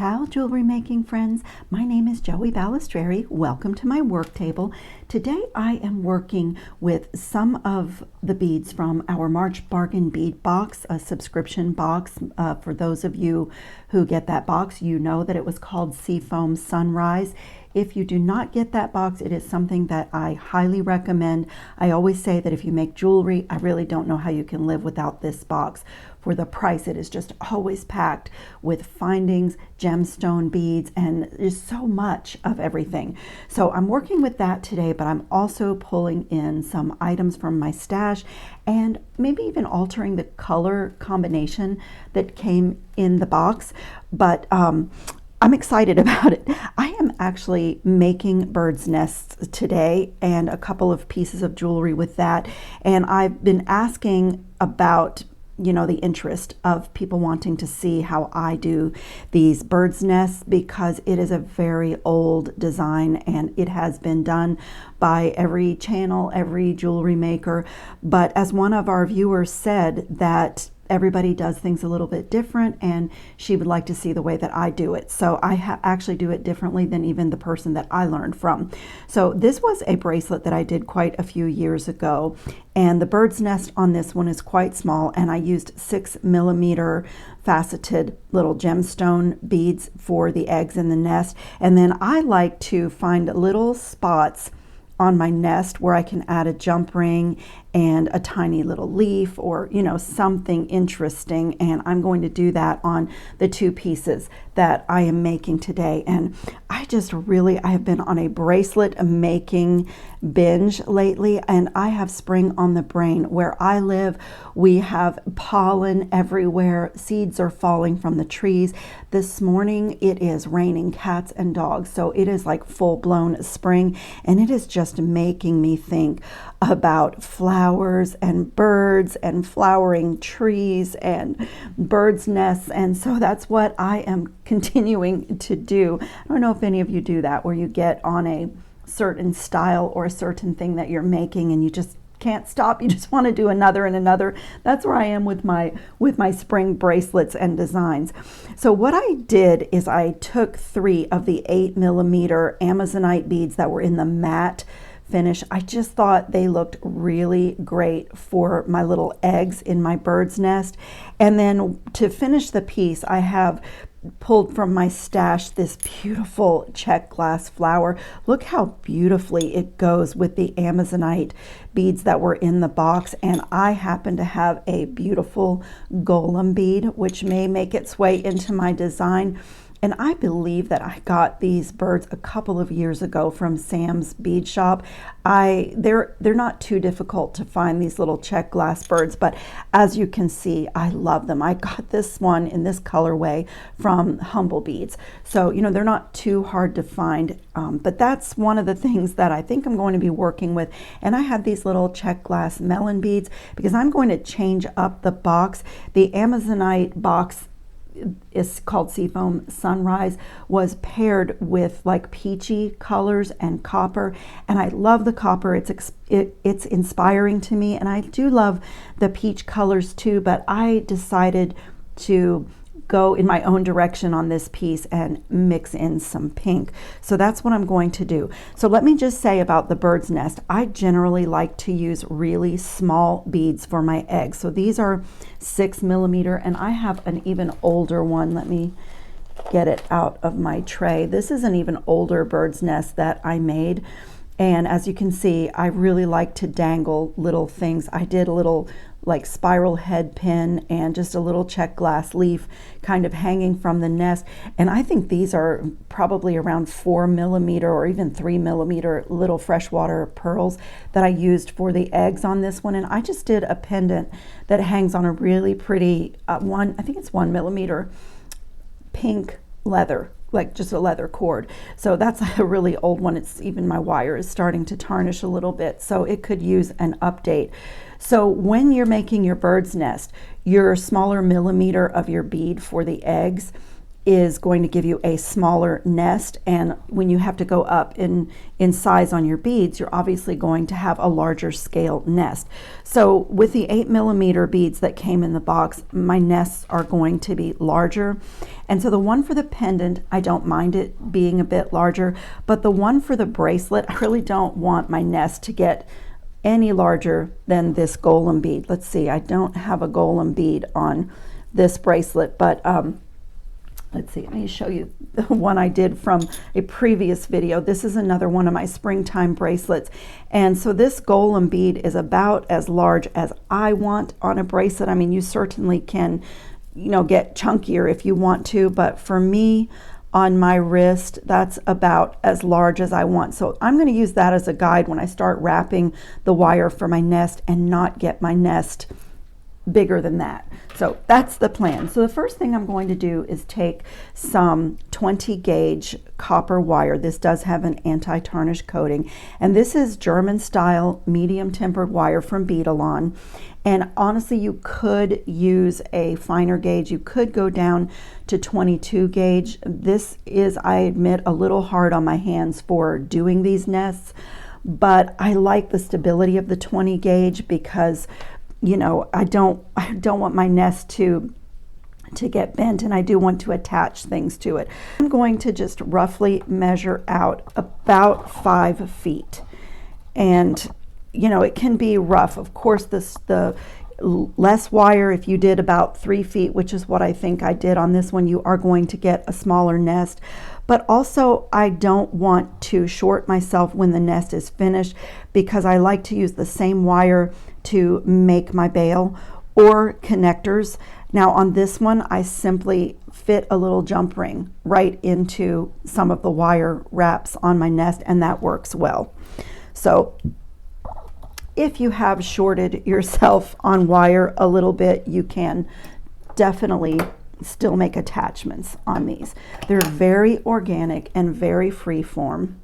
Ciao, jewelry making friends. My name is Joey Balistreri. Welcome to my work table. Today I am working with some of the beads from our March Bargain Bead Box, a subscription box. For those of you who get that box, you know that it was called Seafoam Sunrise. If you do not get that box, it is something that I highly recommend. I always say that if you make jewelry, I really don't know how you can live without this box. For the price, it is just always packed with findings, gemstone beads, and just so much of everything. So I'm working with that today, but I'm also pulling in some items from my stash and maybe even altering the color combination that came in the box. But I'm excited about it. I am actually making bird's nests today and a couple of pieces of jewelry with that. And I've been asking about, the interest of people wanting to see how I do these bird's nests, because it is a very old design and it has been done by every channel, every jewelry maker. But as one of our viewers said, that everybody does things a little bit different, and she would like to see the way that I do it. So I actually do it differently than even the person that I learned from. So this was a bracelet that I did quite a few years ago, and the bird's nest on this one is quite small, and I used 6mm faceted little gemstone beads for the eggs in the nest. And then I like to find little spots on my nest where I can add a jump ring and a tiny little leaf, or something interesting, and I'm going to do that on the two pieces that I am making today. And I have been on a bracelet making binge lately, and I have spring on the brain. Where I live, we have pollen everywhere, seeds are falling from the trees. This morning it is raining cats and dogs, so it is like full-blown spring, and it is just making me think about flowers and birds and flowering trees and birds' nests. And so that's what I am continuing to do. I don't know if any of you do that, where you get on a certain style or a certain thing that you're making and you just can't stop. You just want to do another and another. That's where I am with my spring bracelets and designs. So what I did is I took 3 of the 8mm Amazonite beads that were in the matte finish. I just thought they looked really great for my little eggs in my bird's nest. And then to finish the piece, I have pulled from my stash this beautiful Czech glass flower. Look how beautifully it goes with the Amazonite beads that were in the box. And I happen to have a beautiful golem bead, which may make its way into my design. And I believe that I got these birds a couple of years ago from Sam's Bead Shop. They're not too difficult to find, these little Czech glass birds, but as you can see, I love them. I got this one in this colorway from Humble Beads. So, they're not too hard to find, but that's one of the things that I think I'm going to be working with. And I have these little Czech glass melon beads because I'm going to change up the box. The Amazonite box is called Seafoam Sunrise, was paired with like peachy colors and copper, and I love the copper. It's inspiring to me, and I do love the peach colors too, but I decided to go in my own direction on this piece and mix in some pink. So that's what I'm going to do. So let me just say about the bird's nest, I generally like to use really small beads for my eggs. So these are 6mm, and I have an even older one. Let me get it out of my tray. This is an even older bird's nest that I made. And as you can see, I really like to dangle little things. I did a little like spiral head pin and just a little Czech glass leaf kind of hanging from the nest. And I think these are probably around 4mm or even 3mm little freshwater pearls that I used for the eggs on this one. And I just did a pendant that hangs on a really pretty I think it's 1mm pink leather, like just a leather cord. So that's a really old one. It's even, my wire is starting to tarnish a little bit, so it could use an update. So when you're making your bird's nest, your smaller millimeter of your bead for the eggs is going to give you a smaller nest, and when you have to go up in size on your beads, you're obviously going to have a larger scale nest. So with the 8mm beads that came in the box, my nests are going to be larger. And so the one for the pendant, I don't mind it being a bit larger, but the one for the bracelet, I really don't want my nest to get any larger than this golem bead. Let's see, I don't have a golem bead on this bracelet, but let's see, let me show you the one I did from a previous video. This is another one of my springtime bracelets. And so this golem bead is about as large as I want on a bracelet. I mean, you certainly can, you know, get chunkier if you want to, but for me, on my wrist, that's about as large as I want. So I'm going to use that as a guide when I start wrapping the wire for my nest and not get my nest bigger than that. So that's the plan. So the first thing I'm going to do is take some 20 gauge copper wire. This does have an anti-tarnish coating, and this is German style medium tempered wire from Beadalon. And honestly, you could use a finer gauge. You could go down to 22 gauge. This is, I admit, a little hard on my hands for doing these nests, but I like the stability of the 20 gauge because, you know, I don't want my nest to get bent, and I do want to attach things to it. I'm going to just roughly measure out about 5 feet, and you know, it can be rough. Of course, the less wire, if you did about 3 feet, which is what I think I did on this one, you are going to get a smaller nest. But also, I don't want to short myself when the nest is finished, because I like to use the same wire to make my bail or connectors. Now on this one, I simply fit a little jump ring right into some of the wire wraps on my nest, and that works well. So if you have shorted yourself on wire a little bit, you can definitely still make attachments on these. They're very organic and very free form.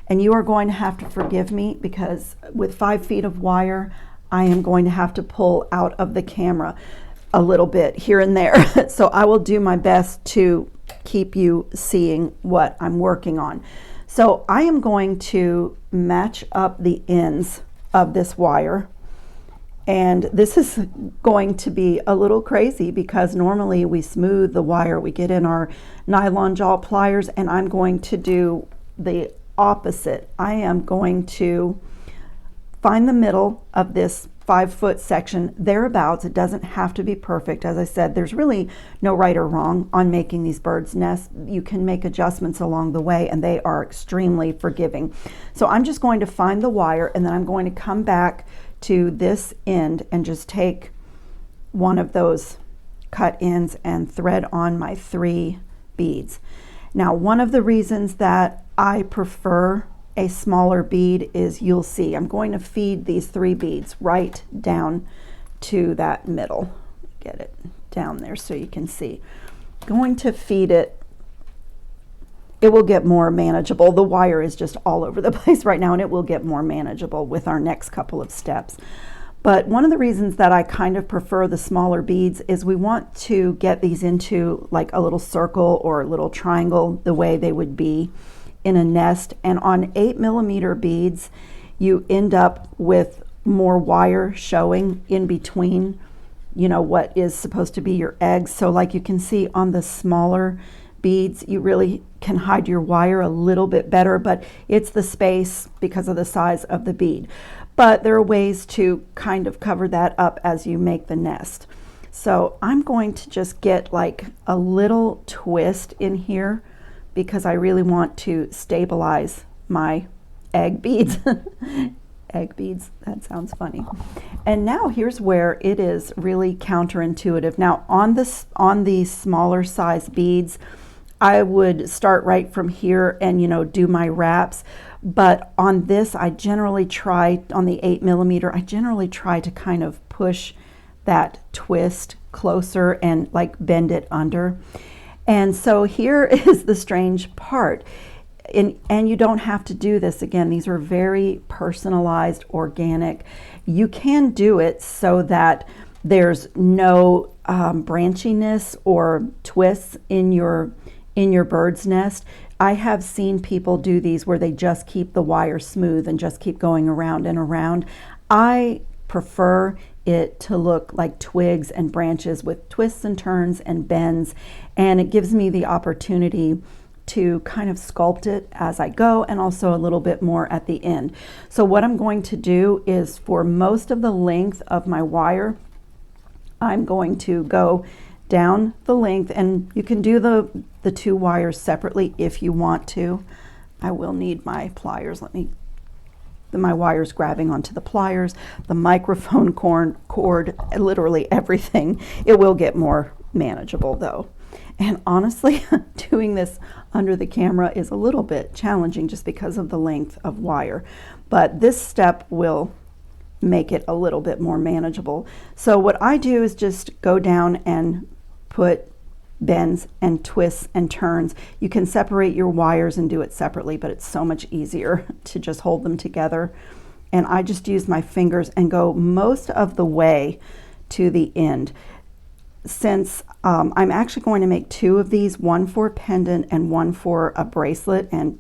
And you are going to have to forgive me, because with 5 feet of wire, I am going to have to pull out of the camera a little bit here and there. So I will do my best to keep you seeing what I'm working on. So I am going to match up the ends of this wire, and this is going to be a little crazy because normally we smooth the wire, we get in our nylon jaw pliers, and I'm going to do the opposite. I am going to find the middle of this 5-foot section, thereabouts. It doesn't have to be perfect. As I said, there's really no right or wrong on making these birds' nests. You can make adjustments along the way, and they are extremely forgiving. So I'm just going to find the wire, and then I'm going to come back to this end and just take one of those cut ends and thread on my 3 beads. Now, one of the reasons that I prefer a smaller bead is, you'll see, I'm going to feed these 3 beads right down to that middle. Get it down there so you can see. Going to feed it. It will get more manageable. The wire is just all over the place right now, and it will get more manageable with our next couple of steps. But one of the reasons that I kind of prefer the smaller beads is we want to get these into like a little circle or a little triangle the way they would be in a nest. And on 8mm beads, you end up with more wire showing in between, you know, what is supposed to be your eggs. So like you can see on the smaller beads, you really can hide your wire a little bit better, but it's the space because of the size of the bead. But there are ways to kind of cover that up as you make the nest. So I'm going to just get like a little twist in here, because I really want to stabilize my egg beads. Egg beads, that sounds funny. And now here's where it is really counterintuitive. Now on the smaller size beads, I would start right from here and, you know, do my wraps. But on this, I generally try, on the 8mm, I generally try to kind of push that twist closer and like bend it under. And so here is the strange part. And you don't have to do this. Again, these are very personalized, organic. You can do it so that there's no branchiness or twists in your bird's nest. I have seen people do these where they just keep the wire smooth and just keep going around and around. I prefer it to look like twigs and branches with twists and turns and bends, and it gives me the opportunity to kind of sculpt it as I go, and also a little bit more at the end. So what I'm going to do is, for most of the length of my wire, I'm going to go down the length, and you can do the two wires separately if you want to. I will need my pliers. My wire's grabbing onto the pliers, the microphone cord, literally everything. It will get more manageable though. And honestly, doing this under the camera is a little bit challenging just because of the length of wire. But this step will make it a little bit more manageable. So what I do is just go down and put bends and twists and turns. You can separate your wires and do it separately, but it's so much easier to just hold them together. And I just use my fingers and go most of the way to the end. Since I'm actually going to make two of these, one for a pendant and one for a bracelet, and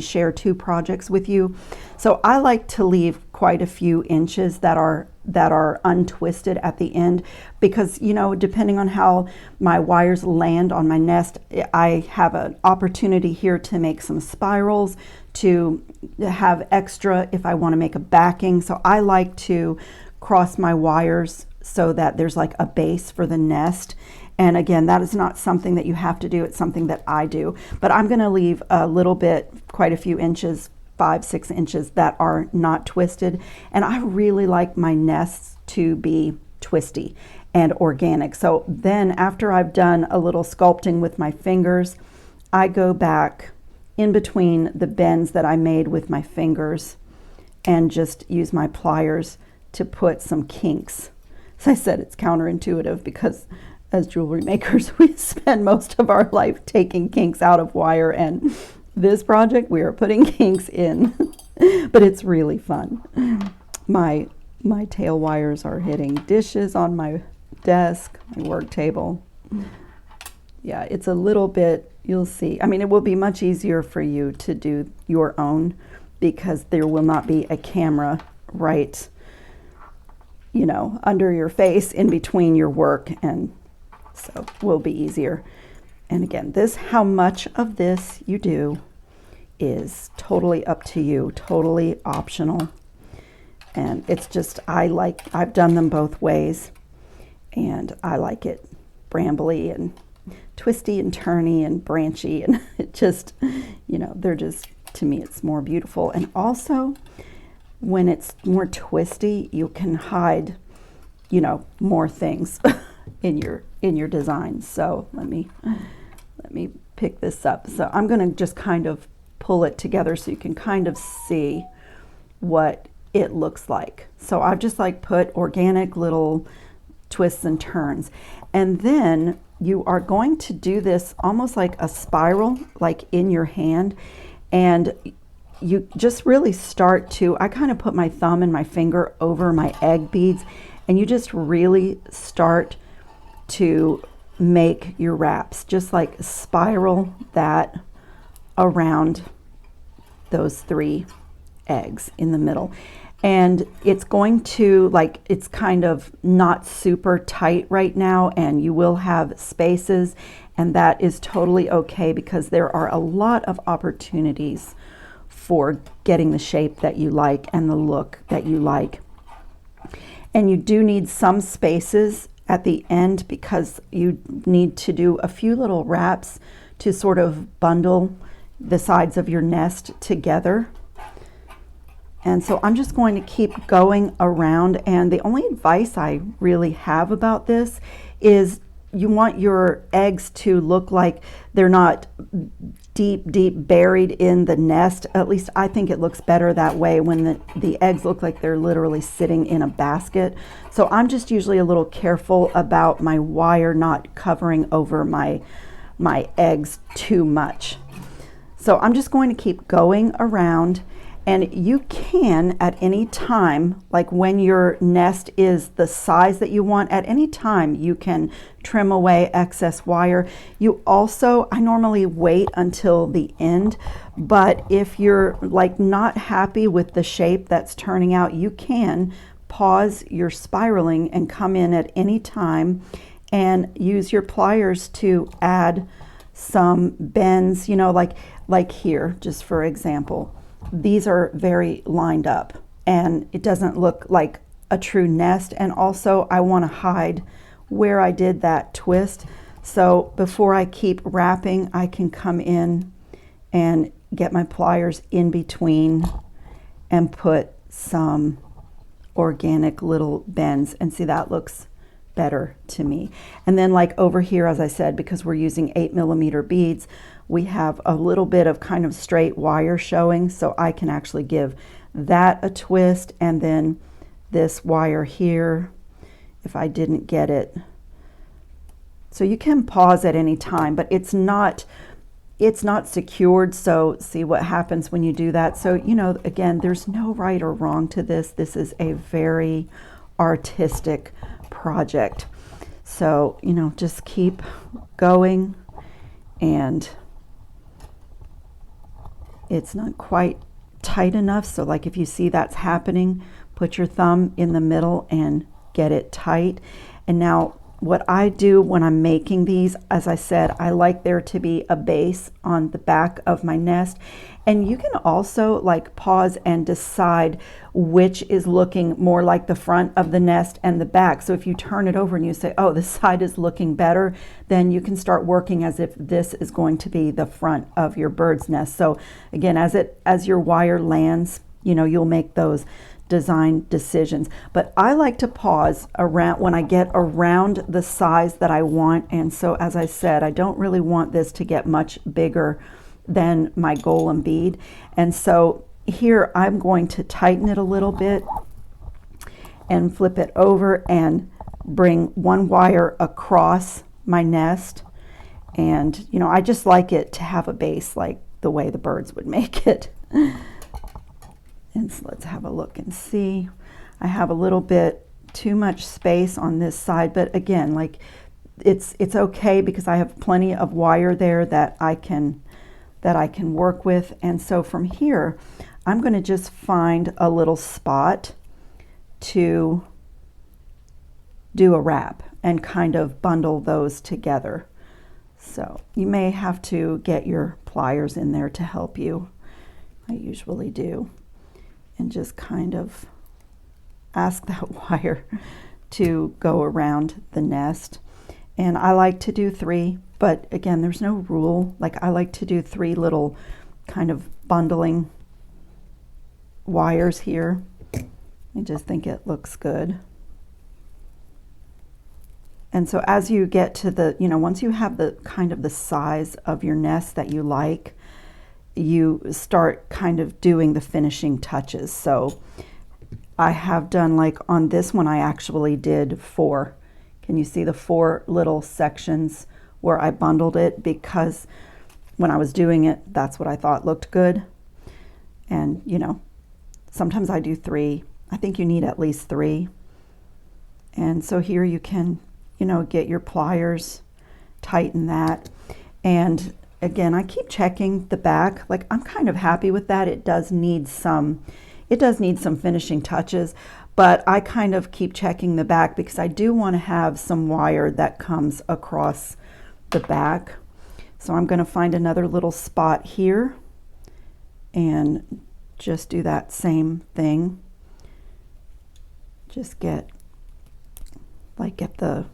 share two projects with you. So I like to leave quite a few inches that are untwisted at the end, because, you know, depending on how my wires land on my nest, I have an opportunity here to make some spirals, to have extra if I want to make a backing. So I like to cross my wires so that there's like a base for the nest. And again, that is not something that you have to do. It's something that I do. But I'm going to leave a little bit, quite a few inches, 5-6 inches, that are not twisted. And I really like my nests to be twisty and organic. So then after I've done a little sculpting with my fingers, I go back in between the bends that I made with my fingers and just use my pliers to put some kinks. As I said, it's counterintuitive because as jewelry makers, we spend most of our life taking kinks out of wire, and this project we are putting kinks in. But it's really fun. My tail wires are hitting dishes on my desk, my work table. Yeah, it's a little bit, you'll see. I mean, it will be much easier for you to do your own because there will not be a camera right, you know, under your face in between your work, and so it will be easier. And again, how much of this you do is totally up to you, totally optional. And it's just, I've done them both ways, and I like it brambly and twisty and turny and branchy, and it just, you know, they're just, to me, it's more beautiful. And also, when it's more twisty, you can hide, you know, more things in your design. So let me pick this up. So I'm going to just kind of pull it together so you can kind of see what it looks like. So I've just like put organic little twists and turns, and then you are going to do this almost like a spiral, like in your hand, and you just really start to, I kind of put my thumb and my finger over my egg beads, and you just really start to make your wraps, just like spiral that around those 3 eggs in the middle. And it's going to, like, it's kind of not super tight right now, and you will have spaces, and that is totally okay because there are a lot of opportunities for getting the shape that you like and the look that you like. And you do need some spaces at the end because you need to do a few little wraps to sort of bundle the sides of your nest together. And so I'm just going to keep going around, and the only advice I really have about this is you want your eggs to look like they're not deep buried in the nest. At least I think it looks better that way when the eggs look like they're literally sitting in a basket. So I'm just usually a little careful about my wire not covering over my eggs too much. So I'm just going to keep going around, And you can at any time, like when your nest is the size that you want, at any time you can trim away excess wire. You also, I normally wait until the end, but if you're like not happy with the shape that's turning out, you can pause your spiraling and come in at any time and use your pliers to add some bends, you know, like here, just for example. These are very lined up and it doesn't look like a true nest. And also I want to hide where I did that twist. So before I keep wrapping, I can come in and get my pliers in between and put some organic little bends, and see, that looks better to me. And then like over here, as I said, because we're using 8mm beads, we have a little bit of kind of straight wire showing, so I can actually give that a twist, and then this wire here if I didn't get it. So you can pause at any time, but it's not secured, so see what happens when you do that. So, you know, again, there's no right or wrong to this. This is a very artistic project. So, you know, just keep going, and it's not quite tight enough. So like if you see that's happening, put your thumb in the middle and get it tight. And now what I do when I'm making these, as I said, I like there to be a base on the back of my nest. And you can also like pause and decide which is looking more like the front of the nest and the back. So if you turn it over and you say, oh, this side is looking better, then you can start working as if this is going to be the front of your bird's nest. So again, as your wire lands, you know, you'll make those design decisions. But I like to pause around when I get around the size that I want. And so as I said, I don't really want this to get much bigger than my golem bead. And so here I'm going to tighten it a little bit and flip it over and bring one wire across my nest. And you know, I just like it to have a base like the way the birds would make it. And so let's have a look and see. I have a little bit too much space on this side, but again, like it's okay because I have plenty of wire there that I can work with. And so from here, I'm going to just find a little spot to do a wrap and kind of bundle those together. So you may have to get your pliers in there to help you. I usually do. And just kind of ask that wire to go around the nest. And I like to do 3, but again, there's no rule. Like I like to do 3 little kind of bundling wires here. I just think it looks good. And so as you get to the, you know, once you have the kind of the size of your nest that you like, you start kind of doing the finishing touches. So I have done, like on this one, I actually did 4. Can you see the 4 little sections where I bundled it? Because when I was doing it, that's what I thought looked good. And you know, sometimes I do 3. I think you need at least 3. And so here you can, you know, get your pliers, tighten that. And again, I keep checking the back. Like I'm kind of happy with that. It does need some finishing touches, but I kind of keep checking the back because I do want to have some wire that comes across the back. So I'm going to find another little spot here and just do that same thing. Just get the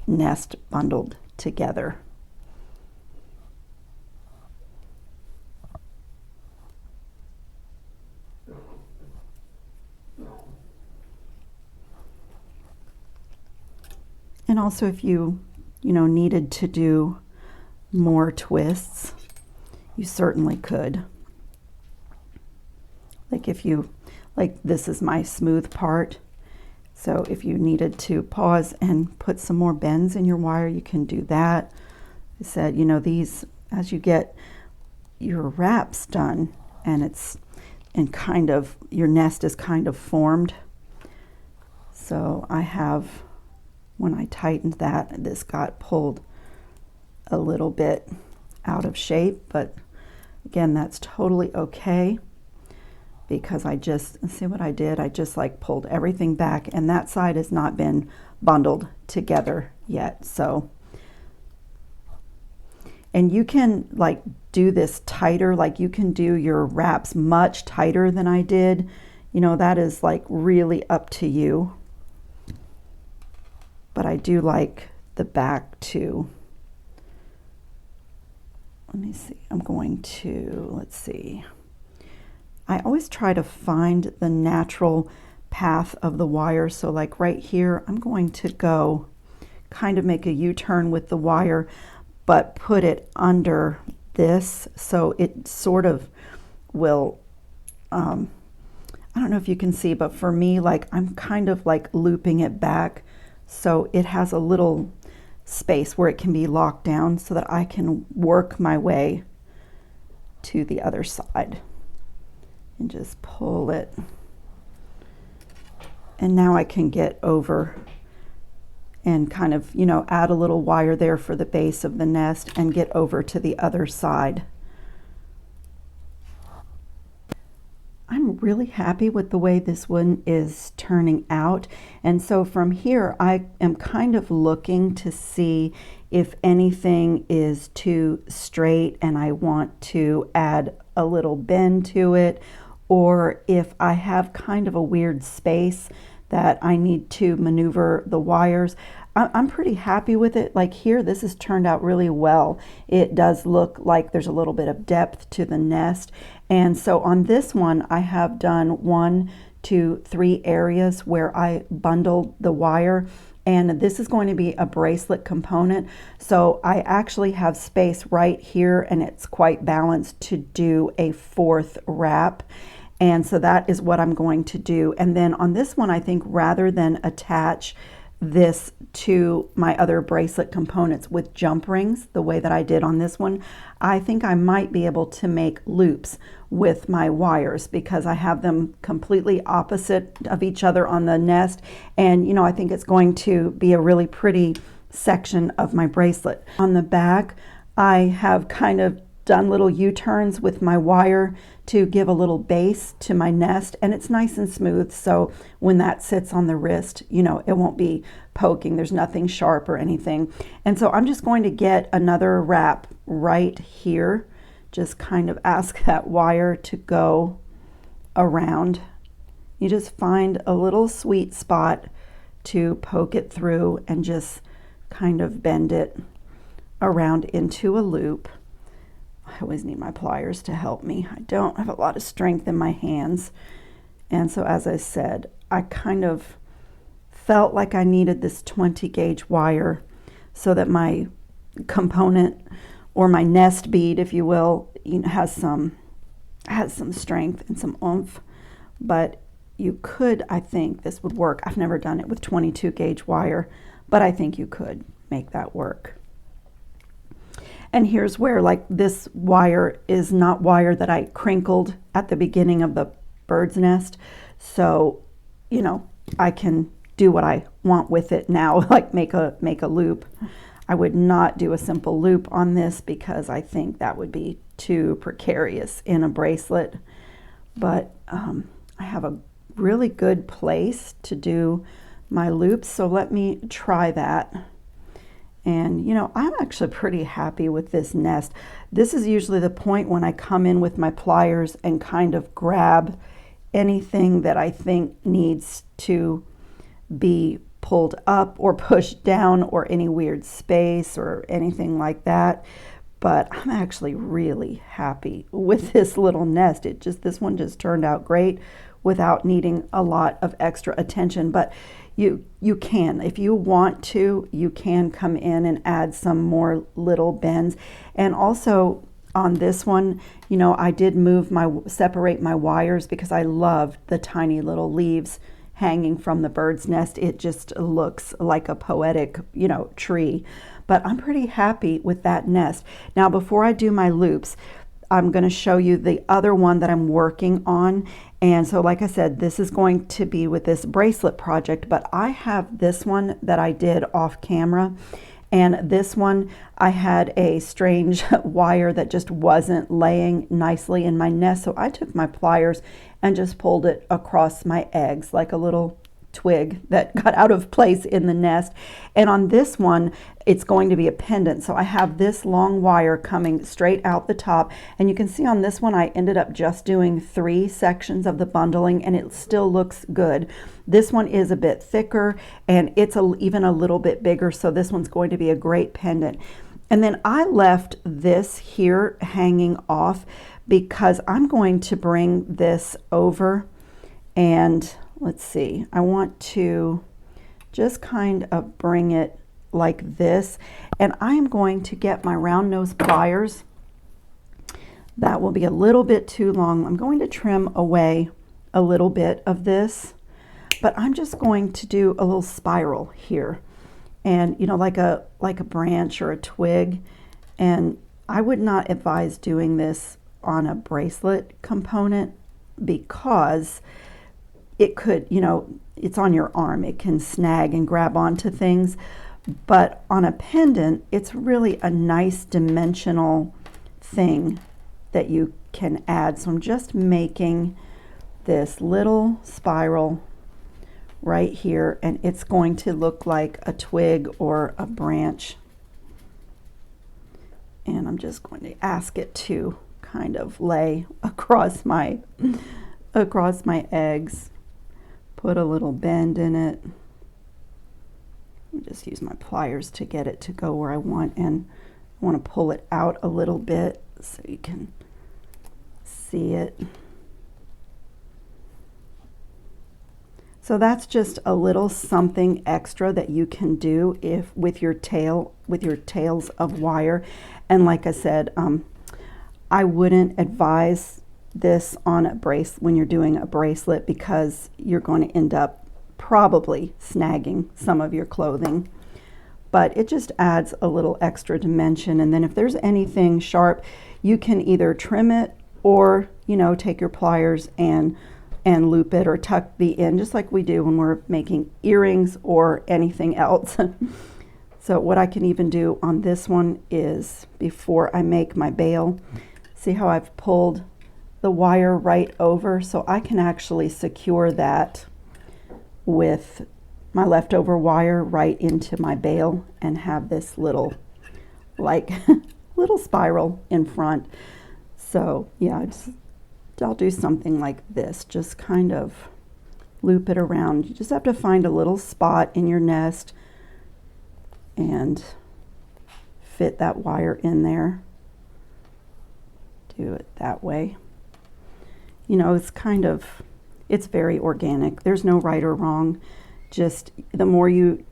nest bundled together. And also if you know, needed to do more twists, you certainly could. Like if you, like this is my smooth part. So if you needed to pause and put some more bends in your wire, you can do that. I said, you know, these, as you get your wraps done, and and kind of, your nest is kind of formed. So I have, when I tightened that, this got pulled a little bit out of shape, but again, that's totally okay, because I just, see what I did? I just like pulled everything back, and that side has not been bundled together yet. So, and you can like do this tighter, like you can do your wraps much tighter than I did. You know, that is like really up to you. But I do like the back too. Let me see, I'm going to, let's see. I always try to find the natural path of the wire. So like right here, I'm going to go kind of make a U-turn with the wire, but put it under this. So it sort of will, I don't know if you can see, but for me, like I'm kind of like looping it back. So it has a little space where it can be locked down so that I can work my way to the other side. And just pull it, and now I can get over and kind of, you know, add a little wire there for the base of the nest and get over to the other side. I'm really happy with the way this one is turning out, and so from here I am kind of looking to see if anything is too straight and I want to add a little bend to it, or if I have kind of a weird space that I need to maneuver the wires. I'm pretty happy with it. Like here, this has turned out really well. It does look like there's a little bit of depth to the nest. And so on this one, I have done 1, 2, 3 areas where I bundled the wire. And this is going to be a bracelet component. So I actually have space right here, and it's quite balanced to do a 4th wrap. And so that is what I'm going to do. And then on this one, I think rather than attach this to my other bracelet components with jump rings, the way that I did on this one, I think I might be able to make loops with my wires, because I have them completely opposite of each other on the nest. And, you know, I think it's going to be a really pretty section of my bracelet. On the back, I have kind of done little U-turns with my wire to give a little base to my nest, and it's nice and smooth, so when that sits on the wrist, you know, it won't be poking. There's nothing sharp or anything. And so I'm just going to get another wrap right here, just kind of ask that wire to go around. You just find a little sweet spot to poke it through and just kind of bend it around into a loop. I always need my pliers to help me. I don't have a lot of strength in my hands. And so, as I said, I kind of felt like I needed this 20 gauge wire so that my component, or my nest bead, if you will, has some strength and some oomph. But you could, I think this would work. I've never done it with 22 gauge wire, but I think you could make that work. And here's where, like, this wire is not wire that I crinkled at the beginning of the bird's nest. So, you know, I can do what I want with it now, like make a loop. I would not do a simple loop on this because I think that would be too precarious in a bracelet. But I have a really good place to do my loops, so let me try that. And, you know, I'm actually pretty happy with this nest. This is usually the point when I come in with my pliers and kind of grab anything that I think needs to be pulled up or pushed down, or any weird space or anything like that. But I'm actually really happy with this little nest. This one just turned out great without needing a lot of extra attention. But you can, if you want to, you can come in and add some more little bends. And also on this one, you know, I did separate my wires because I loved the tiny little leaves hanging from the bird's nest. It just looks like a poetic, you know, tree. But I'm pretty happy with that nest. Now, before I do my loops, I'm going to show you the other one that I'm working on. And so like I said, this is going to be with this bracelet project, but I have this one that I did off camera. And this one, I had a strange wire that just wasn't laying nicely in my nest. So I took my pliers and just pulled it across my eggs like a little twig that got out of place in the nest. And on this one, it's going to be a pendant. So I have this long wire coming straight out the top. And you can see on this one, I ended up just doing 3 sections of the bundling, and it still looks good. This one is a bit thicker, and it's even a little bit bigger. So this one's going to be a great pendant. And then I left this here hanging off because I'm going to bring this over, and let's see, I want to just kind of bring it like this, and I'm going to get my round nose pliers. That will be a little bit too long. I'm going to trim away a little bit of this, but I'm just going to do a little spiral here, and you know, like a branch or a twig. And I would not advise doing this on a bracelet component because it could, you know, it's on your arm, it can snag and grab onto things. But on a pendant, it's really a nice dimensional thing that you can add. So I'm just making this little spiral right here, and it's going to look like a twig or a branch. And I'm just going to ask it to kind of lay across my eggs. Put a little bend in it. Just use my pliers to get it to go where I want, and I want to pull it out a little bit so you can see it. So that's just a little something extra that you can do with your tails of wire. And like I said, I wouldn't advise this on a when you're doing a bracelet, because you're going to end up probably snagging some of your clothing. But it just adds a little extra dimension. And then if there's anything sharp, you can either trim it or, you know, take your pliers and loop it or tuck the end, just like we do when we're making earrings or anything else. So what I can even do on this one is, before I make my bail, see how I've pulled the wire right over, so I can actually secure that with my leftover wire right into my bail and have this little, like, little spiral in front. So yeah, I'll do something like this, just kind of loop it around. You just have to find a little spot in your nest and fit that wire in there. Do it that way. You know, it's very organic. There's no right or wrong. Just the more you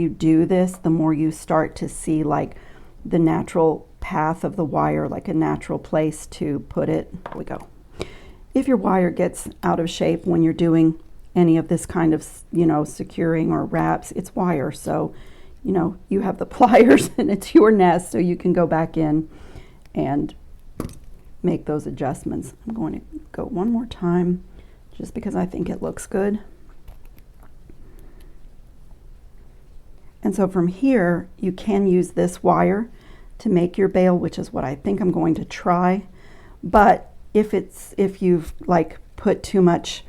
do this, the more you start to see like the natural path of the wire, like a natural place to put it. Here we go. If your wire gets out of shape when you're doing any of this kind of, you know, securing or wraps, it's wire. So, you know, you have the pliers and it's your nest, so you can go back in and make those adjustments. I'm going to go one more time just because I think it looks good. And so from here, you can use this wire to make your bail, which is what I think I'm going to try. But if you've like put too much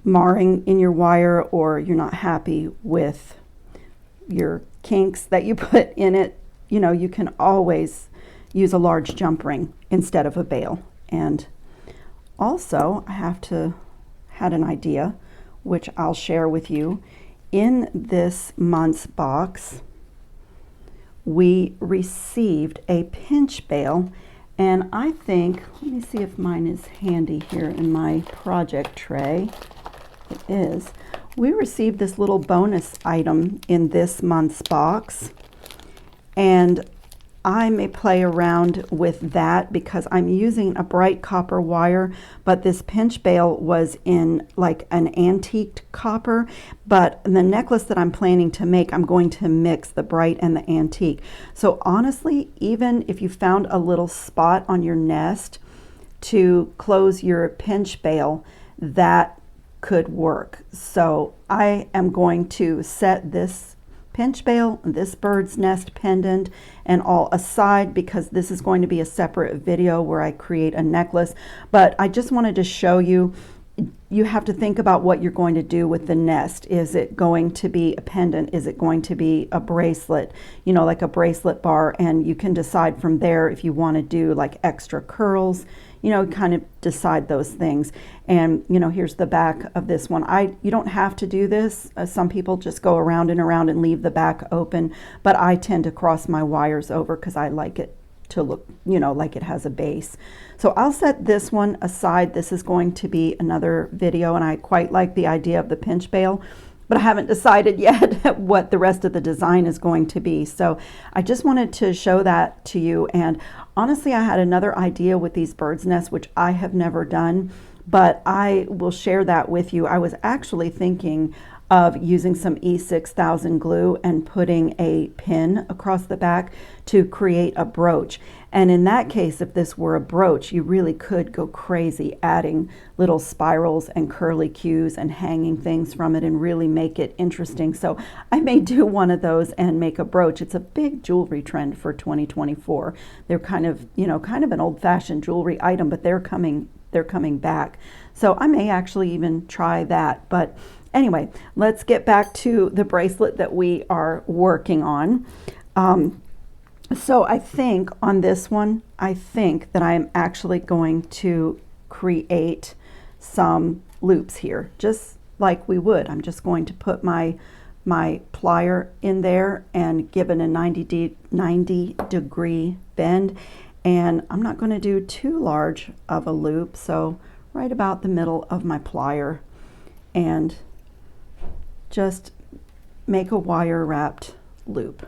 marring in your wire, or you're not happy with your kinks that you put in it, you know, you can always use a large jump ring instead of a bail. And also, I had an idea, which I'll share with you. In this month's box, we received a pinch bail, and I think, let me see if mine is handy here in my project tray. It is. We received this little bonus item in this month's box, and I may play around with that because I'm using a bright copper wire, but this pinch bail was in like an antiqued copper. But the necklace that I'm planning to make, I'm going to mix the bright and the antique. So honestly, even if you found a little spot on your nest to close your pinch bail, that could work. So I am going to set this pinch bail, this bird's nest pendant, and all aside because this is going to be a separate video where I create a necklace. But I just wanted to show you, you have to think about what you're going to do with the nest. Is it going to be a pendant? Is it going to be a bracelet? You know, like a bracelet bar, and you can decide from there if you want to do like extra curls, you know, kind of decide those things. And, you know, here's the back of this one. You don't have to do this. Some people just go around and around and leave the back open, but I tend to cross my wires over because I like it to look, you know, like it has a base. So I'll set this one aside. This is going to be another video, and I quite like the idea of the pinch bail, but I haven't decided yet what the rest of the design is going to be. So I just wanted to show that to you. And honestly, I had another idea with these bird's nests, which I have never done, but I will share that with you. I was actually thinking of using some E6000 glue and putting a pin across the back to create a brooch. And in that case, if this were a brooch, you really could go crazy adding little spirals and curly cues and hanging things from it and really make it interesting. So I may do one of those and make a brooch. It's a big jewelry trend for 2024. They're kind of, you know, kind of an old-fashioned jewelry item, but they're coming back. So I may actually even try that. But anyway, let's get back to the bracelet that we are working on. So I think on this one, I think that I am actually going to create some loops here, just like we would. I'm just going to put my plier in there and give it a 90 degree bend. And I'm not going to do too large of a loop, so right about the middle of my plier, and just make a wire wrapped loop.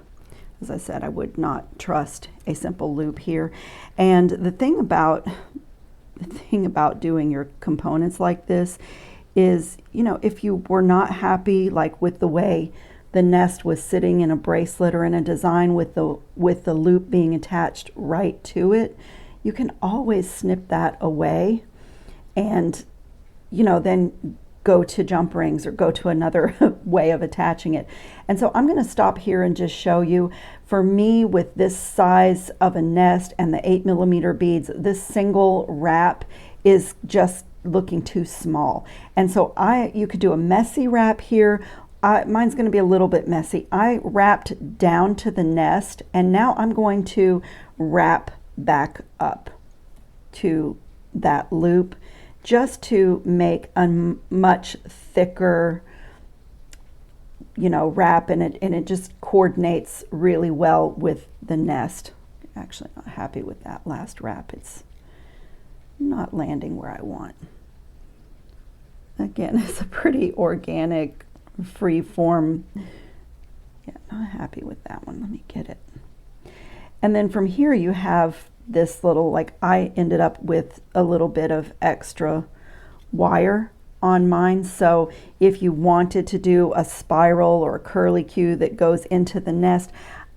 As I said, I would not trust a simple loop here. And the thing about doing your components like this is, you know, if you were not happy like with the way the nest was sitting in a bracelet or in a design with the loop being attached right to it, you can always snip that away and, you know, then go to jump rings or go to another way of attaching it. And so I'm going to stop here and just show you, for me with this size of a nest and the 8mm beads, this single wrap is just looking too small. And so you could do a messy wrap here. Mine's going to be a little bit messy. I wrapped down to the nest, and now I'm going to wrap back up to that loop just to make a much thicker, you know, wrap, and it just coordinates really well with the nest. Actually, not happy with that last wrap. It's not landing where I want. Again, it's a pretty organic, free form. Yeah, not happy with that one. Let me get it. And then from here you have this little, like, I ended up with a little bit of extra wire on mine. So if you wanted to do a spiral or a curly cue that goes into the nest,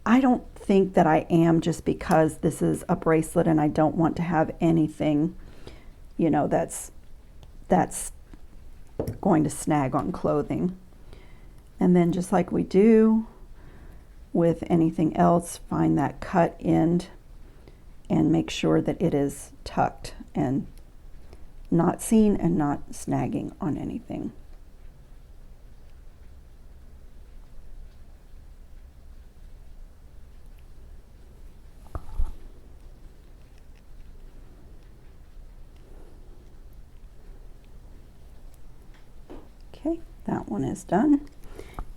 I don't think that I am, just because this is a bracelet and I don't want to have anything, you know, that's going to snag on clothing. And then just like we do with anything else, find that cut end and make sure that it is tucked and not seen and not snagging on anything. Okay, that one is done.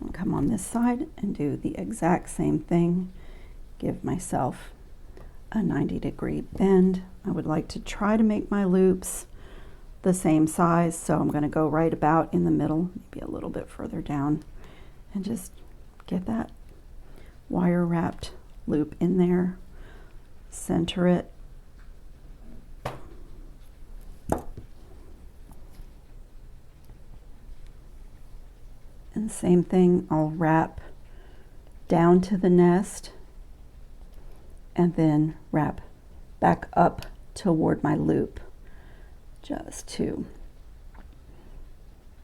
I'll come on this side and do the exact same thing. Give myself a 90-degree bend. I would like to try to make my loops the same size, so I'm going to go right about in the middle, maybe a little bit further down, and just get that wire wrapped loop in there. center it. And same thing, I'll wrap down to the nest and then wrap back up toward my loop, just to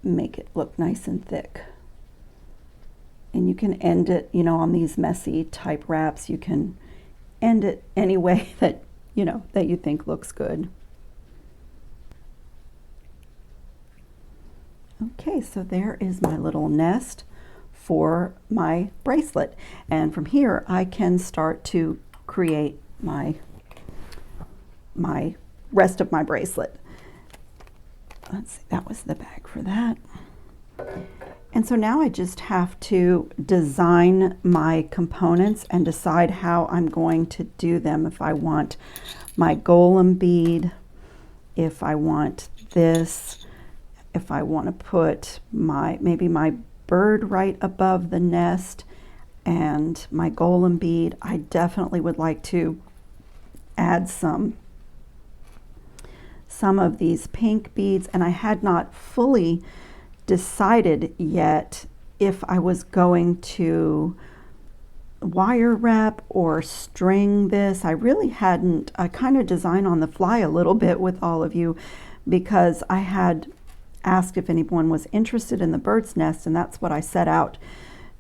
make it look nice and thick. And you can end it, you know, on these messy type wraps, you can end it any way that, you know, that you think looks good. Okay, so there is my little nest for my bracelet. And from here, I can start to create my rest of my bracelet. Let's see, that was the bag for that. And so now I just have to design my components and decide how I'm going to do them. If I want my golem bead, if I want this, if I want to put maybe my bird right above the nest and my golem bead. I definitely would like to add some of these pink beads, and I had not fully decided yet if I was going to wire wrap or string this. I really hadn't. I kind of designed on the fly a little bit with all of you because I had asked if anyone was interested in the bird's nest, and that's what I set out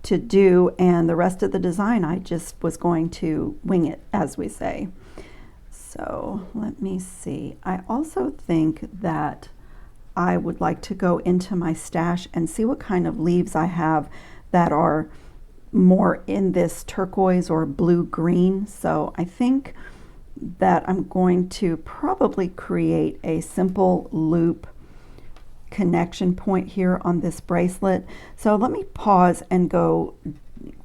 to do, and the rest of the design I just was going to wing it, as we say. So let me see. I also think that I would like to go into my stash and see what kind of leaves I have that are more in this turquoise or blue-green. So I think that I'm going to probably create a simple loop connection point here on this bracelet. So let me pause and go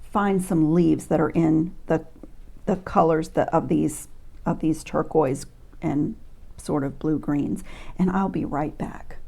find some leaves that are in the colors of these turquoise and sort of blue greens, and I'll be right back.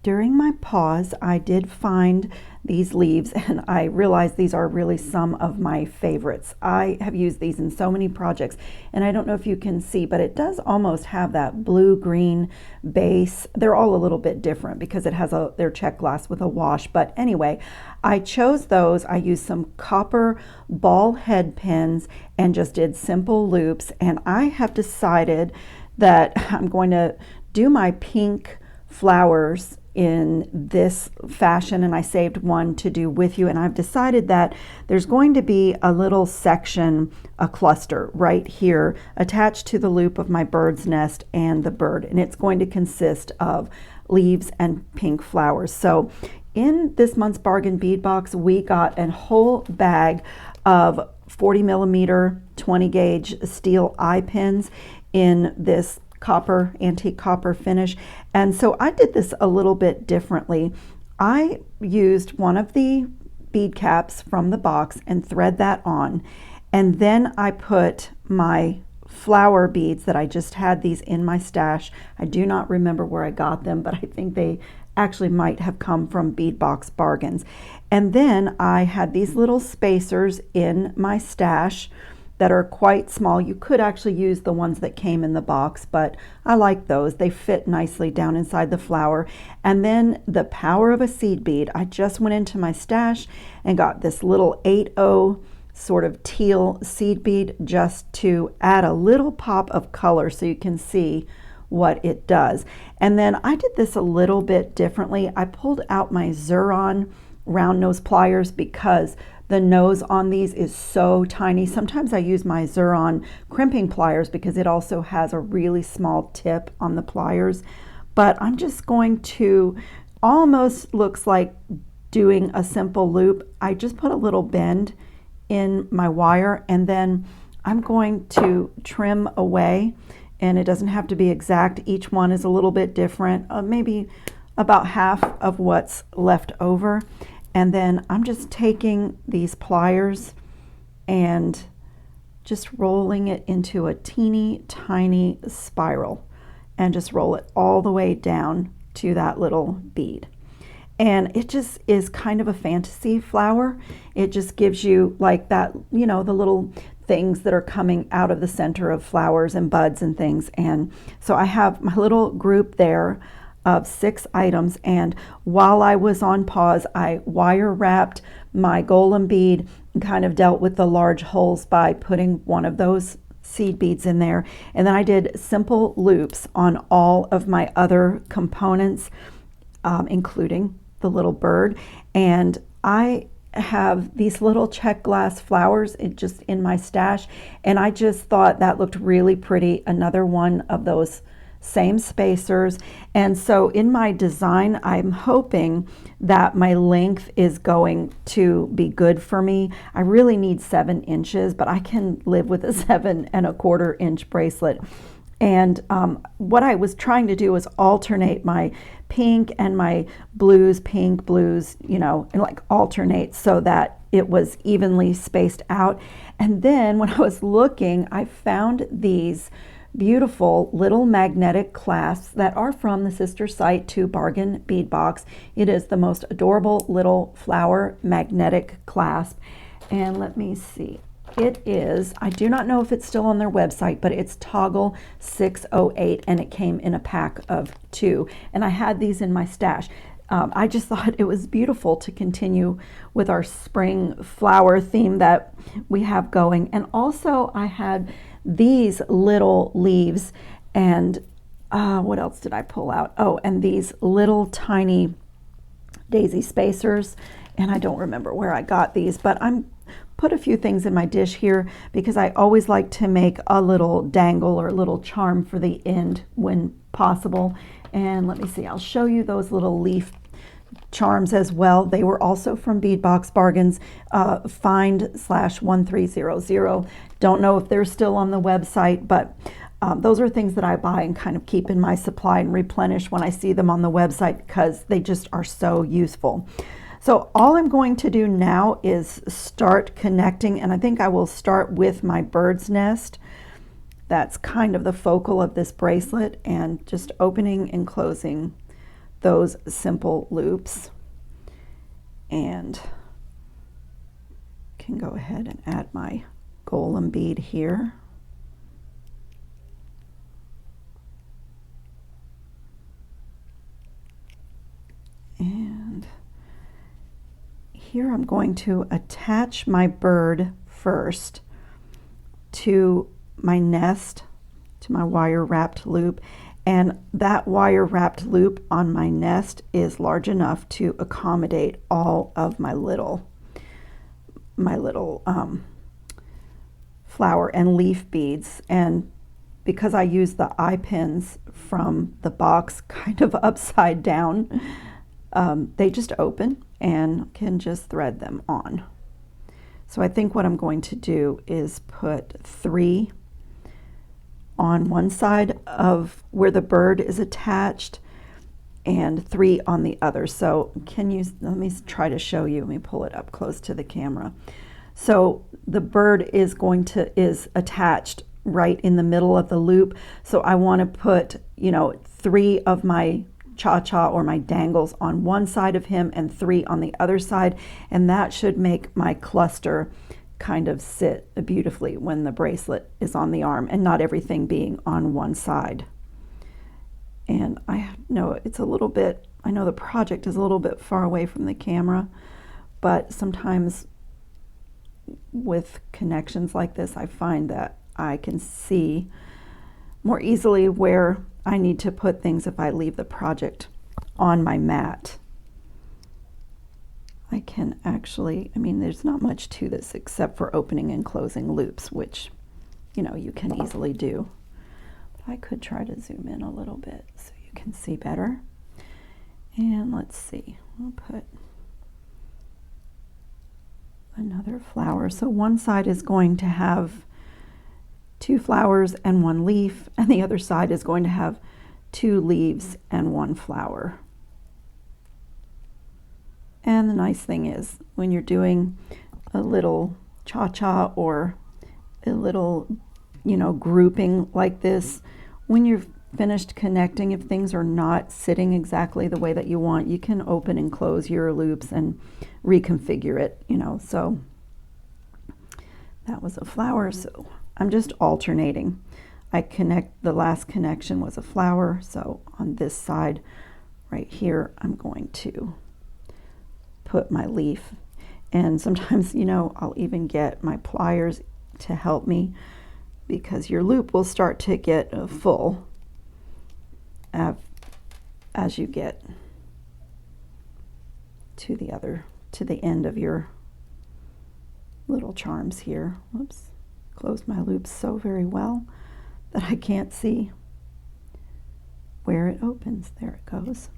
During my pause, I did find these leaves, and I realized these are really some of my favorites. I have used these in so many projects, and I don't know if you can see, but it does almost have that blue-green base. They're all a little bit different because it has their Czech glass with a wash, but anyway, I chose those. I used some copper ball head pins and just did simple loops, and I have decided that I'm going to do my pink flowers in this fashion, and I saved one to do with you, and I've decided that there's going to be a little section, a cluster right here attached to the loop of my bird's nest and the bird, and it's going to consist of leaves and pink flowers. So in this month's bargain bead box, we got a whole bag of 40 millimeter 20 gauge steel eye pins in this copper, antique copper finish. And so I did this a little bit differently. I used one of the bead caps from the box and thread that on, and then I put my flower beads that I just had these in my stash. I do not remember where I got them, but I think they actually might have come from Bead Box Bargains. And then I had these little spacers in my stash that are quite small. You could actually use the ones that came in the box, but I like those. They fit nicely down inside the flower. And then the power of a seed bead, I just went into my stash and got this little 8/0 sort of teal seed bead just to add a little pop of color so you can see what it does. And then I did this a little bit differently. I pulled out my Xuron round nose pliers because the nose on these is so tiny. Sometimes I use my Xuron crimping pliers because it also has a really small tip on the pliers. But I'm just going to, almost looks like doing a simple loop. I just put a little bend in my wire, and then I'm going to trim away, and it doesn't have to be exact. Each one is a little bit different, maybe about half of what's left over. And then I'm just taking these pliers and just rolling it into a teeny tiny spiral and just roll it all the way down to that little bead. And it just is kind of a fantasy flower. It just gives you like that, you know, the little things that are coming out of the center of flowers and buds and things. And so I have my little group there of 6 items, and while I was on pause, I wire wrapped my golem bead and kind of dealt with the large holes by putting one of those seed beads in there. And then I did simple loops on all of my other components, including the little bird. And I have these little Czech glass flowers just in my stash, and I just thought that looked really pretty. Another one of those same spacers. And so in my design, I'm hoping that my length is going to be good for me. I really need 7 inches, but I can live with a 7¼ inch bracelet. And what I was trying to do was alternate my pink and my blues, pink, blues, you know, and like alternate so that it was evenly spaced out. And then when I was looking, I found these beautiful little magnetic clasps that are from the sister site to Bargain Bead Box. It is the most adorable little flower magnetic clasp. And let me see. It is, I do not know if it's still on their website, but it's Toggle 608, and it came in a pack of 2. And I had these in my stash. I just thought it was beautiful to continue with our spring flower theme that we have going. And also I had these little leaves, and what else did I pull out? Oh, and these little tiny daisy spacers. And I don't remember where I got these, but I'm put a few things in my dish here because I always like to make a little dangle or a little charm for the end when possible. And let me see, I'll show you those little leaf charms as well. They were also from Bead Box Bargains, find/1300. Don't know if they're still on the website, but those are things that I buy and kind of keep in my supply and replenish when I see them on the website because they just are so useful. So all I'm going to do now is start connecting, and I think I will start with my bird's nest. That's kind of the focal of this bracelet, and just opening and closing those simple loops. And can go ahead and add my golem bead here. And here I'm going to attach my bird first to my nest, to my wire wrapped loop, and that wire wrapped loop on my nest is large enough to accommodate all of my little flower and leaf beads. And because I use the eye pins from the box kind of upside down, they just open and can just thread them on. So I think what I'm going to do is put 3 on one side of where the bird is attached and 3 on the other. So let me try to show you. Let me pull it up close to the camera. So the bird is attached right in the middle of the loop. So I want to put, 3 of my cha-cha or my dangles on one side of him and 3 on the other side, and that should make my cluster kind of sit beautifully when the bracelet is on the arm and not everything being on one side. And I know it's a little bit, I know the project is a little bit far away from the camera, but sometimes with connections like this, I find that I can see more easily where I need to put things if I leave the project on my mat. I can actually, there's not much to this except for opening and closing loops, which, you can easily do. But I could try to zoom in a little bit so you can see better. And let's see, I'll put another flower. So one side is going to have 2 flowers and 1 leaf, and the other side is going to have 2 leaves and 1 flower. And the nice thing is when you're doing a little cha-cha or a little, grouping like this, when you're finished connecting, if things are not sitting exactly the way that you want, you can open and close your loops and reconfigure it, so that was a flower, so I'm just alternating. The last connection was a flower, so on this side right here, I'm going to put my leaf. And sometimes, you know, I'll even get my pliers to help me, because your loop will start to get full as you get to the end of your little charms here. Whoops, closed my loop so very well that I can't see where it opens. There it goes.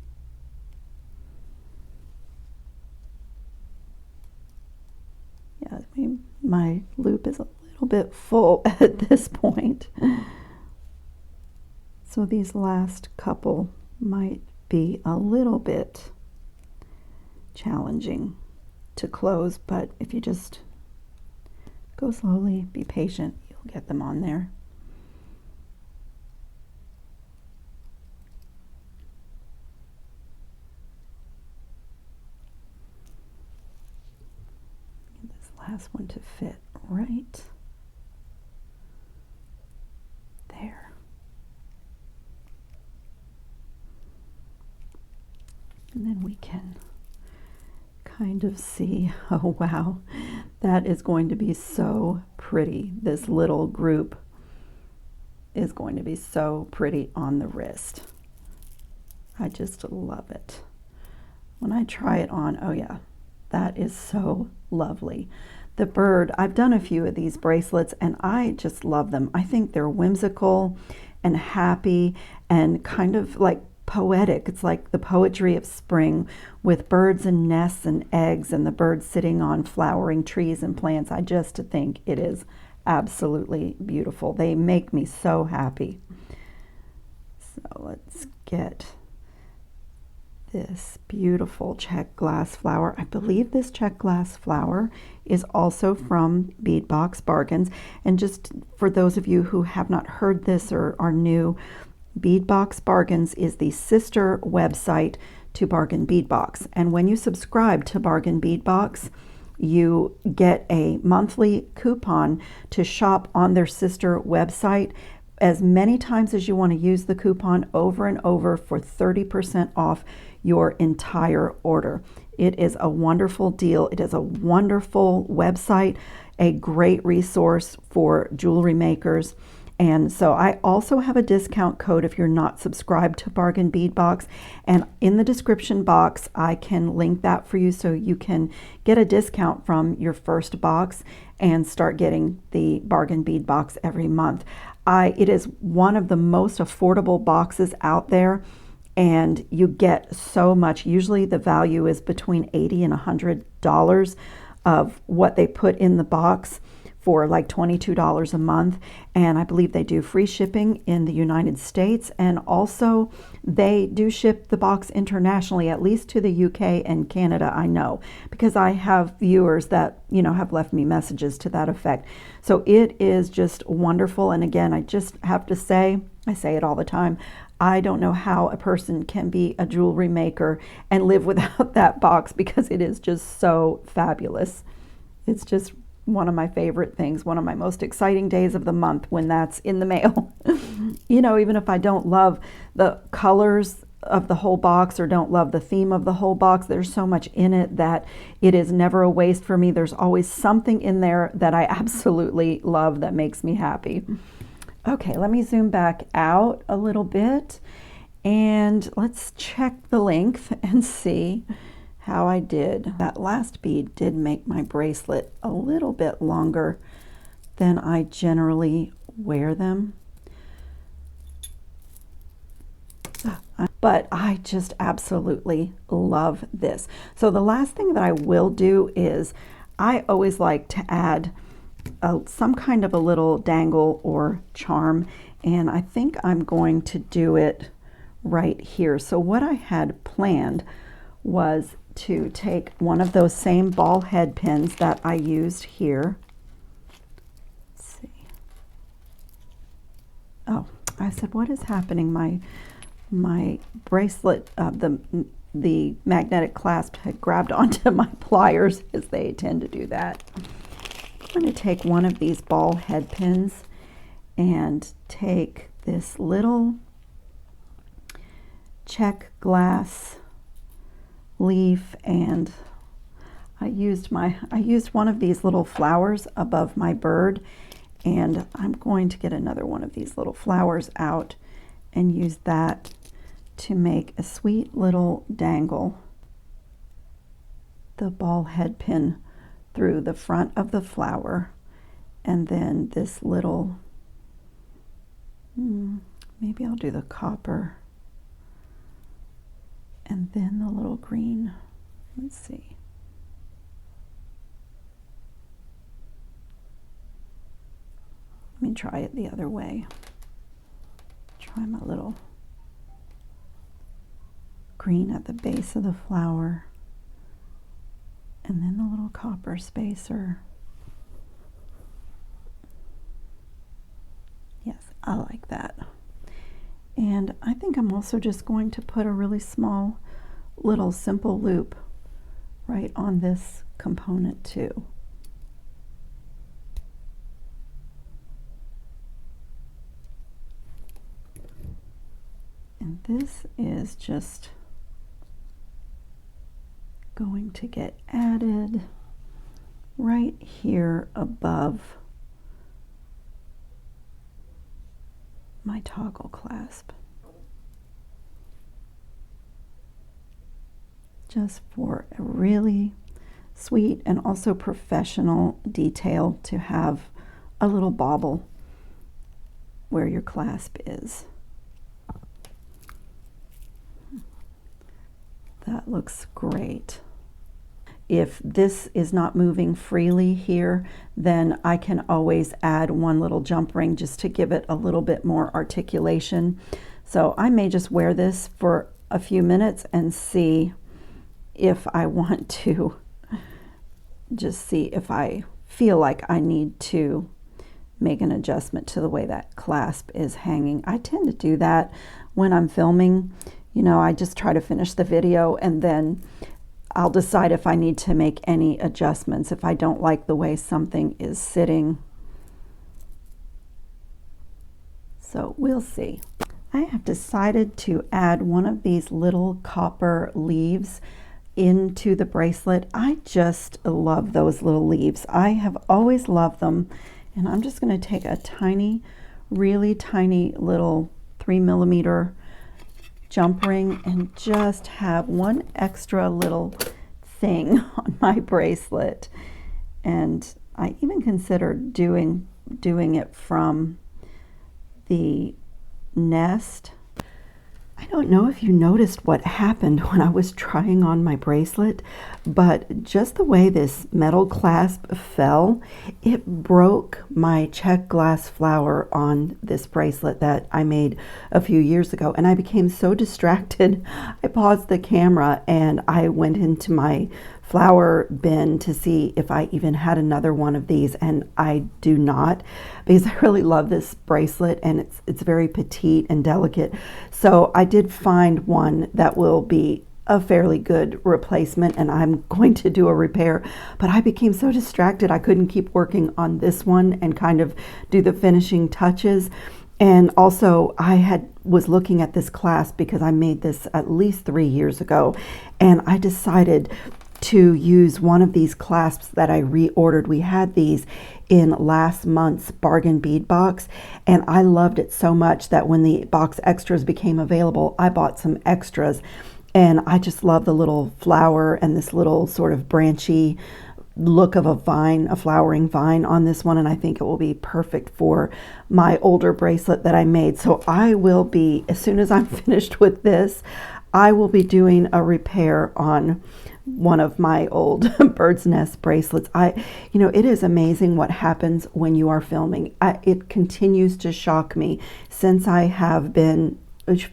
Yeah, I mean, my loop is a little bit full at this point. So these last couple might be a little bit challenging to close, but if you just go slowly, be patient, you'll get them on there. Get this last one to fit right there. And then we can kind of see, oh wow, that is going to be so pretty. This little group is going to be so pretty on the wrist. I just love it. When I try it on, oh yeah, that is so lovely. The bird, I've done a few of these bracelets and I just love them. I think they're whimsical and happy and kind of like poetic. It's like the poetry of spring with birds and nests and eggs and the birds sitting on flowering trees and plants. I just think it is absolutely beautiful. They make me so happy. So let's get this beautiful Czech glass flower. I believe this Czech glass flower is also from Bead Box Bargains. And just for those of you who have not heard this or are new, Bead Box Bargains is the sister website to Bargain Bead Box. And when you subscribe to Bargain Bead Box, you get a monthly coupon to shop on their sister website as many times as you want to use the coupon over and over for 30% off your entire order. It is a wonderful deal. It is a wonderful website, a great resource for jewelry makers. And so I also have a discount code if you're not subscribed to Bargain Bead Box. And in the description box, I can link that for you so you can get a discount from your first box and start getting the Bargain Bead Box every month. It is one of the most affordable boxes out there, and you get so much. Usually the value is between $80 and $100 of what they put in the box for like $22 a month. And I believe they do free shipping in the United States, and also they do ship the box internationally, at least to the UK and Canada, I know, because I have viewers that, you know, have left me messages to that effect. So it is just wonderful. And again, I just have to say, I say it all the time, I don't know how a person can be a jewelry maker and live without that box, because it is just so fabulous. It's just one of my favorite things, one of my most exciting days of the month when that's in the mail. You know, even if I don't love the colors of the whole box or don't love the theme of the whole box, there's so much in it that it is never a waste for me. There's always something in there that I absolutely love that makes me happy. Okay, let me zoom back out a little bit and let's check the length and see how I did. That last bead did make my bracelet a little bit longer than I generally wear them. But I just absolutely love this. So the last thing that I will do is I always like to add some kind of a little dangle or charm, and I think I'm going to do it right here. So what I had planned was to take one of those same ball head pins that I used here. Let's see. Oh, I said, what is happening? My bracelet, the magnetic clasp had grabbed onto my pliers, as they tend to do that. going to take one of these ball head pins and take this little Czech glass leaf, and I used one of these little flowers above my bird, and I'm going to get another one of these little flowers out and use that to make a sweet little dangle the ball head pin through the front of the flower, and then this little, maybe I'll do the copper, and then the little green. Let's see. Let me try it the other way. Try my little green at the base of the flower, and then the little copper spacer. Yes, I like that. And I think I'm also just going to put a really small little simple loop right on this component too. And this is just going to get added right here above my toggle clasp, just for a really sweet and also professional detail to have a little bauble where your clasp is. That looks great. If this is not moving freely here, then I can always add one little jump ring just to give it a little bit more articulation. So I may just wear this for a few minutes and see if I want to, just see if I feel like I need to make an adjustment to the way that clasp is hanging. I tend to do that when I'm filming. You know, I just try to finish the video and then I'll decide if I need to make any adjustments if I don't like the way something is sitting. So we'll see. I have decided to add one of these little copper leaves into the bracelet. I just love those little leaves. I have always loved them, and I'm just going to take a tiny, really tiny little 3mm jump ring and just have one extra little thing on my bracelet. And I even considered doing it from the nest. I don't know if you noticed what happened when I was trying on my bracelet, but just the way this metal clasp fell, it broke my Czech glass flower on this bracelet that I made a few years ago, and I became so distracted. I paused the camera and I went into my flower bin to see if I even had another one of these, and I do not, because I really love this bracelet and it's very petite and delicate. So I did find one that will be a fairly good replacement, and I'm going to do a repair, but I became so distracted I couldn't keep working on this one and kind of do the finishing touches. And also I was looking at this clasp because I made this at least 3 years ago, and I decided to use one of these clasps that I reordered. We had these in last month's bargain bead box, and I loved it so much that when the box extras became available, I bought some extras. And I just love the little flower and this little sort of branchy look of a vine, a flowering vine on this one, and I think it will be perfect for my older bracelet that I made. So I will be, as soon as I'm finished with this, I will be doing a repair on one of my old bird's nest bracelets. It is amazing what happens when you are filming. It continues to shock me since I have been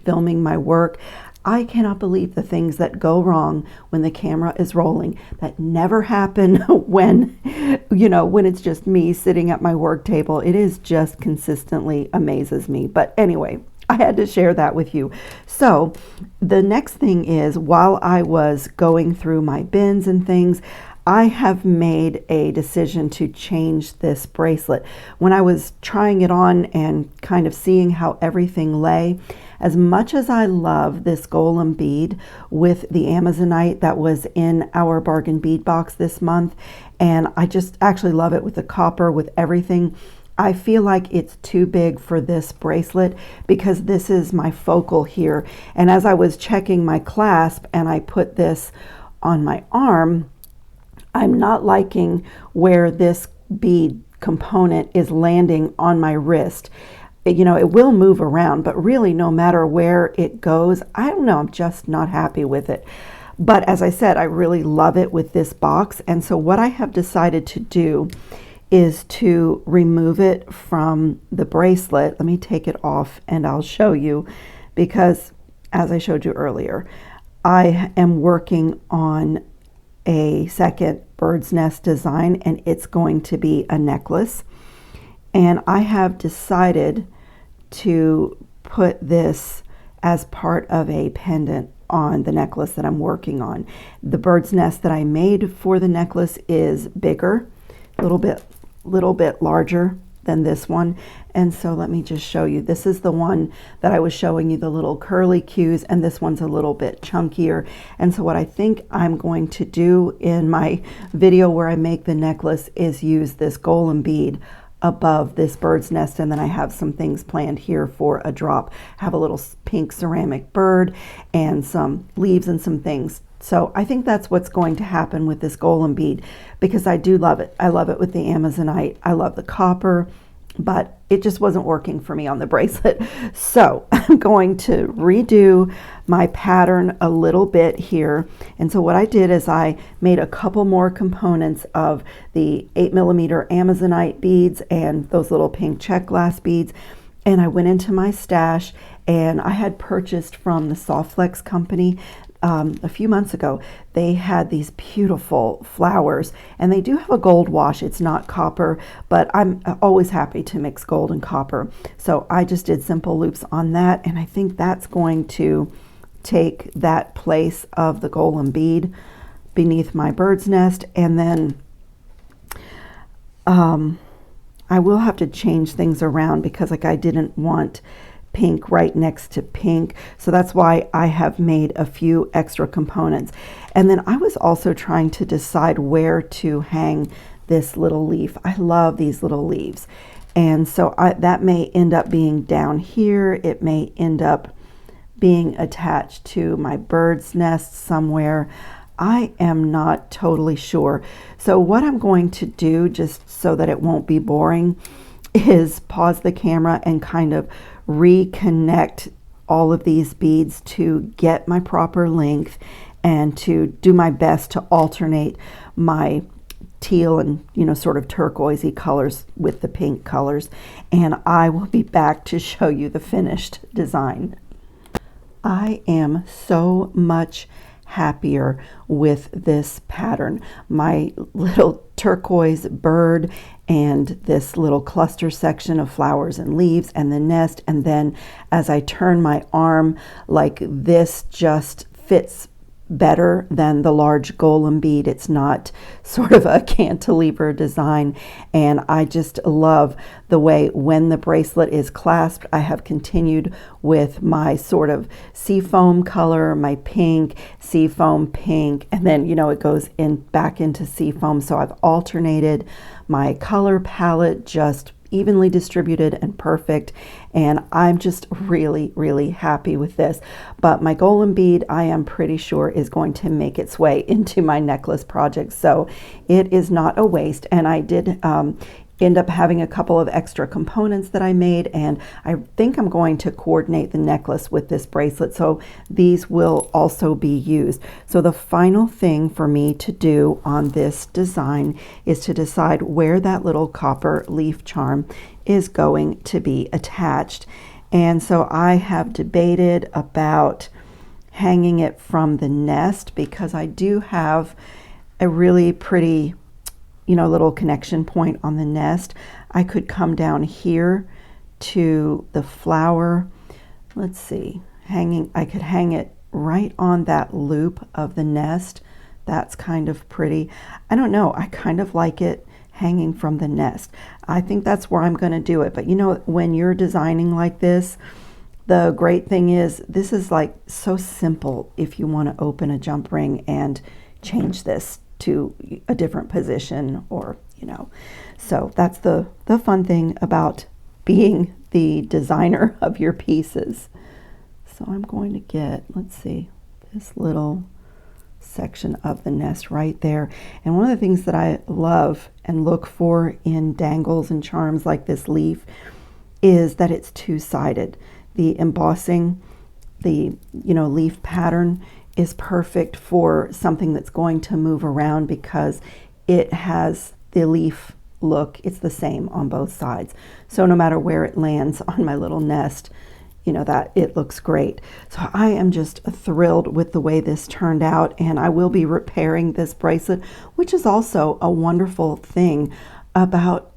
filming my work. I cannot believe the things that go wrong when the camera is rolling that never happen when it's just me sitting at my work table. It is just consistently amazes me. But anyway, I had to share that with you. So the next thing is, while I was going through my bins and things, I have made a decision to change this bracelet. When I was trying it on and kind of seeing how everything lay, as much as I love this golem bead with the Amazonite that was in our bargain bead box this month, and I just actually love it with the copper, with everything, I feel like it's too big for this bracelet because this is my focal here. And as I was checking my clasp and I put this on my arm, I'm not liking where this bead component is landing on my wrist. You know, it will move around, but really no matter where it goes, I don't know, I'm just not happy with it. But as I said, I really love it with this box. And so what I have decided to do is to remove it from the bracelet. Let me take it off and I'll show you, because as I showed you earlier, I am working on a second bird's nest design, and it's going to be a necklace. And I have decided to put this as part of a pendant on the necklace that I'm working on. The bird's nest that I made for the necklace is bigger, a little bit larger than this one. And so let me just show you. This is the one that I was showing you, the little curly cues, and this one's a little bit chunkier. And so what I think I'm going to do in my video where I make the necklace is use this golem bead above this bird's nest, and then I have some things planned here for a drop. Have a little pink ceramic bird and some leaves and some things. So I think that's what's going to happen with this golem bead, because I do love it. I love it with the Amazonite. I love the copper, but it just wasn't working for me on the bracelet. So I'm going to redo my pattern a little bit here. And so what I did is I made a couple more components of the 8mm Amazonite beads and those little pink Czech glass beads. And I went into my stash, and I had purchased from the Soft Flex company a few months ago. They had these beautiful flowers, and they do have a gold wash. It's not copper, but I'm always happy to mix gold and copper. So I just did simple loops on that, and I think that's going to take that place of the golem bead beneath my bird's nest. And then I will have to change things around, because like I didn't want pink right next to pink, so that's why I have made a few extra components. And then I was also trying to decide where to hang this little leaf. I love these little leaves, and so that may end up being down here. It may end up being attached to my bird's nest somewhere. I am not totally sure. So what I'm going to do, just so that it won't be boring, is pause the camera and kind of reconnect all of these beads to get my proper length, and to do my best to alternate my teal and, you know, sort of turquoisey colors with the pink colors. And I will be back to show you the finished design. I am so much happier with this pattern. My little turquoise bird and this little cluster section of flowers and leaves and the nest, and then as I turn my arm, like this just fits better than the large golem bead. It's not sort of a cantilever design, and I just love the way when the bracelet is clasped, I have continued with my sort of seafoam color, my pink, seafoam pink, and then, you know, it goes in back into seafoam. So I've alternated my color palette, just evenly distributed and perfect, and I'm just really happy with this. But my golem bead, I am pretty sure, is going to make its way into my necklace project, so it is not a waste. And I did end up having a couple of extra components that I made, and I think I'm going to coordinate the necklace with this bracelet, so these will also be used. So the final thing for me to do on this design is to decide where that little copper leaf charm is going to be attached. And so I have debated about hanging it from the nest, because I do have a really pretty, you know, little connection point on the nest. I could come down here to the flower. Let's see, I could hang it right on that loop of the nest That's kind of pretty. I don't know, I kind of like it hanging from the nest. I think that's where I'm going to do it. But you know, when you're designing like this, the great thing is this is like so simple if you want to open a jump ring and change this to a different position, or you know. So that's the fun thing about being the designer of your pieces. So I'm going to get, let's see, this little section of the nest right there. And one of the things that I love and look for in dangles and charms like this leaf is that it's two-sided. The embossing, the leaf pattern is perfect for something that's going to move around because it has the leaf look. It's the same on both sides. So no matter where it lands on my little nest, you know, that it looks great. So I am just thrilled with the way this turned out, and I will be repairing this bracelet, which is also a wonderful thing about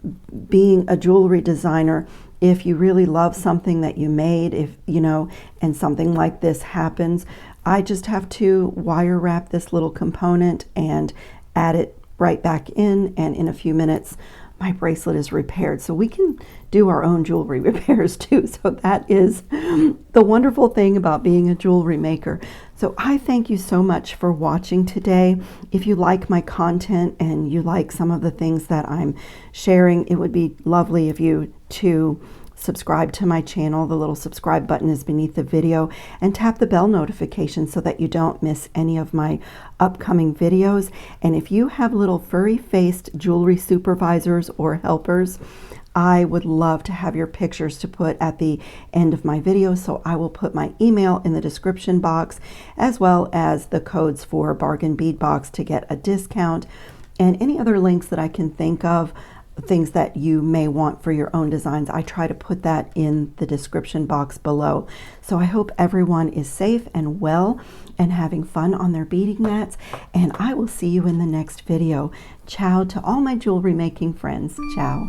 being a jewelry designer. If you really love something that you made, if you know, and something like this happens, I just have to wire wrap this little component and add it right back in, and in a few minutes my bracelet is repaired. So we can do our own jewelry repairs too. So that is the wonderful thing about being a jewelry maker. So I thank you so much for watching today. If you like my content and you like some of the things that I'm sharing, it would be lovely of you to subscribe to my channel. The little subscribe button is beneath the video, and tap the bell notification so that you don't miss any of my upcoming videos. And if you have little furry-faced jewelry supervisors or helpers, I would love to have your pictures to put at the end of my video. So I will put my email in the description box, as well as the codes for Bargain Bead Box to get a discount, and any other links that I can think of, things that you may want for your own designs. I try to put that in the description box below. So I hope everyone is safe and well and having fun on their beading mats, and I will see you in the next video. Ciao to all my jewelry making friends. Ciao.